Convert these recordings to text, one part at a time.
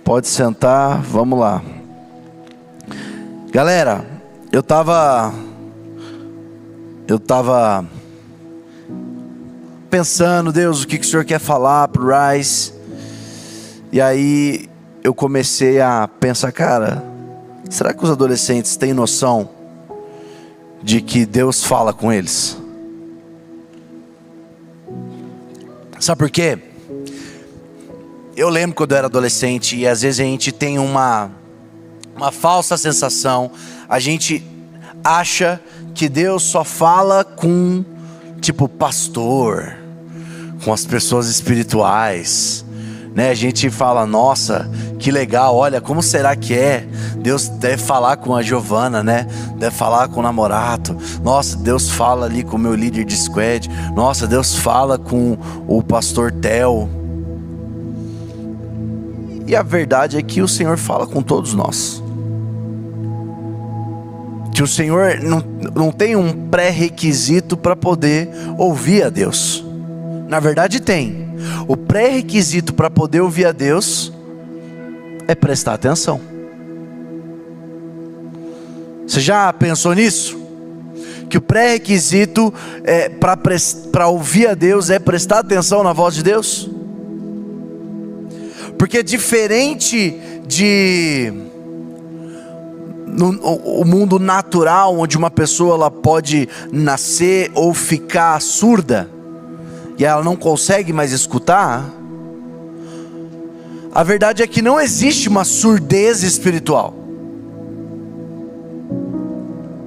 Pode sentar, vamos lá. Galera, eu tava pensando, Deus, o que o Senhor quer falar pro Rise? E aí eu comecei a pensar, cara, será que os adolescentes têm noção de que Deus fala com eles? Sabe por quê? Eu lembro quando eu era adolescente e às vezes a gente tem uma falsa sensação. A gente acha que Deus só fala com, tipo, pastor, com as pessoas espirituais, né? A gente fala, nossa, que legal, olha, como será que é? Deus deve falar com a Giovana, né? Deve falar com o namorado. Nossa, Deus fala ali com o meu líder de squad. Nossa, Deus fala com o pastor Theo. E a verdade é que o Senhor fala com todos nós. Que o Senhor não tem um pré-requisito para poder ouvir a Deus. Na verdade tem. O pré-requisito para poder ouvir a Deus é prestar atenção. Você já pensou nisso? Que o pré-requisito para ouvir a Deus é prestar atenção na voz de Deus? Porque diferente o mundo natural, onde uma pessoa ela pode nascer ou ficar surda e ela não consegue mais escutar, a verdade é que não existe uma surdez espiritual.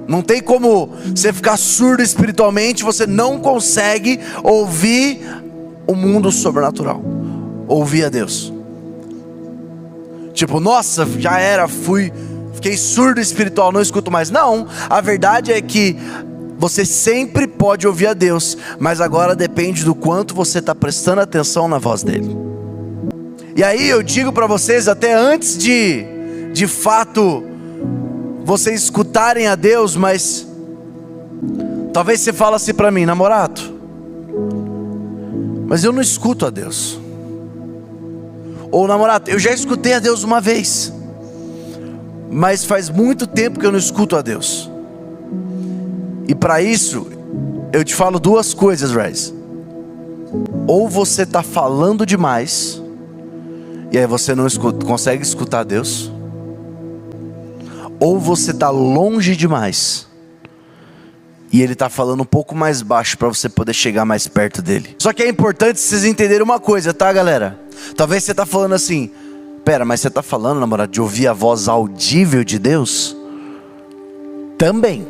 Não tem como você ficar surdo espiritualmente, você não consegue ouvir o mundo sobrenatural, ouvir a Deus. Tipo, nossa, já era, fiquei surdo espiritual, não escuto mais. Não, a verdade é que você sempre pode ouvir a Deus, mas agora depende do quanto você está prestando atenção na voz dele. E aí eu digo para vocês, até antes de fato vocês escutarem a Deus, mas talvez você fale assim para mim, namorado, mas eu não escuto a Deus. Ou namorado, eu já escutei a Deus uma vez, mas faz muito tempo que eu não escuto a Deus. E para isso eu te falo duas coisas, Rise. Ou você está falando demais e aí você não consegue escutar a Deus, ou você está longe demais e Ele está falando um pouco mais baixo para você poder chegar mais perto dele. Só que é importante vocês entenderem uma coisa, tá, galera? Talvez você está falando assim, pera, mas você está falando, namorado, de ouvir a voz audível de Deus? Também,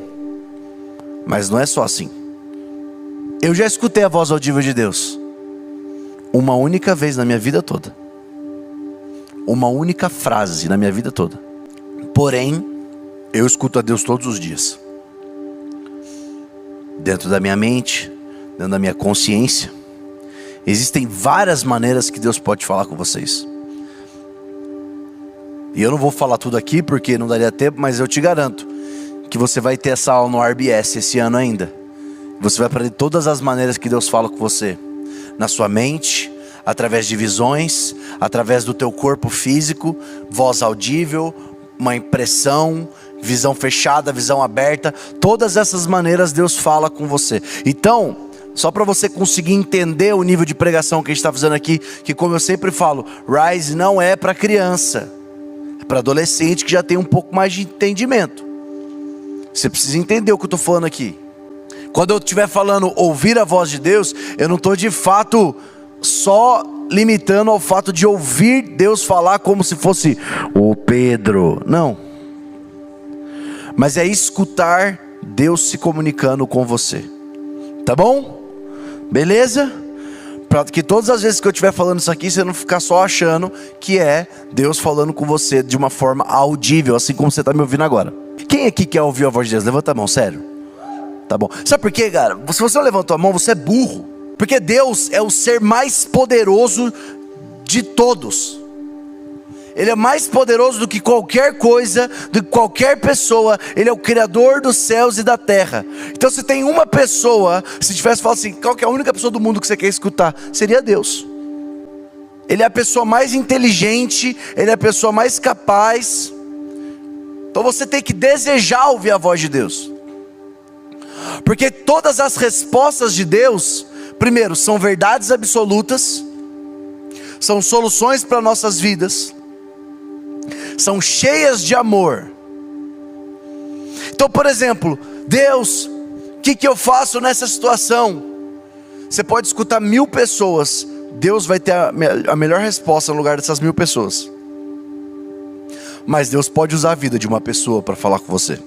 mas não é só assim. Eu já escutei a voz audível de Deus uma única vez na minha vida toda, uma única frase na minha vida toda. Porém, eu escuto a Deus todos os dias, dentro da minha mente, dentro da minha consciência. Existem várias maneiras que Deus pode falar com vocês. E eu não vou falar tudo aqui porque não daria tempo, mas eu te garanto que você vai ter essa aula no RBS esse ano ainda. Você vai aprender todas as maneiras que Deus fala com você. Na sua mente, através de visões, através do teu corpo físico, voz audível, uma impressão, visão fechada, visão aberta. Todas essas maneiras Deus fala com você. Então, só para você conseguir entender o nível de pregação que a gente está fazendo aqui, que como eu sempre falo, Rise não é para criança, é para adolescente que já tem um pouco mais de entendimento. Você precisa entender o que eu estou falando aqui. Quando eu estiver falando ouvir a voz de Deus, eu não estou de fato só limitando ao fato de ouvir Deus falar como se fosse o Pedro, não. Mas é escutar Deus se comunicando com você, tá bom? Beleza? Para que todas as vezes que eu estiver falando isso aqui, você não ficar só achando que é Deus falando com você de uma forma audível, assim como você está me ouvindo agora. Quem aqui quer ouvir a voz de Deus? Levanta a mão, sério. Tá bom. Sabe por quê, cara? Se você não levantou a mão, você é burro. Porque Deus é o ser mais poderoso de todos. Ele é mais poderoso do que qualquer coisa, do que qualquer pessoa. Ele é o Criador dos céus e da terra. Então se tem uma pessoa, se tivesse falado assim, qual que é a única pessoa do mundo que você quer escutar? Seria Deus. Ele é a pessoa mais inteligente, Ele é a pessoa mais capaz. Então você tem que desejar ouvir a voz de Deus. Porque todas as respostas de Deus, primeiro, são verdades absolutas, são soluções para nossas vidas, são cheias de amor. Então, por exemplo, Deus, o que eu faço nessa situação? Você pode escutar 1000 pessoas, Deus vai ter a melhor resposta no lugar dessas 1000 pessoas. Mas Deus pode usar a vida de uma pessoa para falar com você.